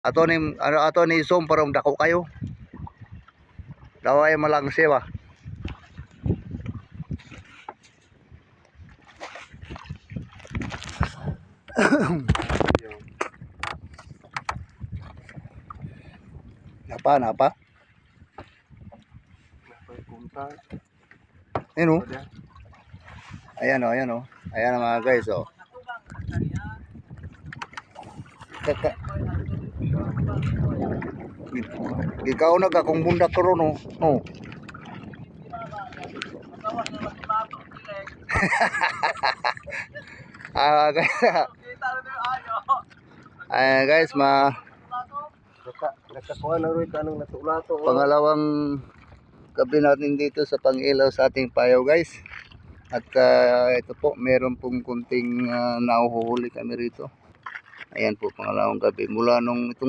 Ato ni zoom parang dako kayo. Daway malang siya. Napa? Ayan o. Ayan o. Ayan mga guys o. Ikaw na ka kung bundak ko ron o. Guys, pangalawang gabi natin dito sa pangilaw sa ating payaw guys. At ito po, meron pong kunting nauhuhuli kami rito. Ayan po, pangalawang gabi. Mula nung itong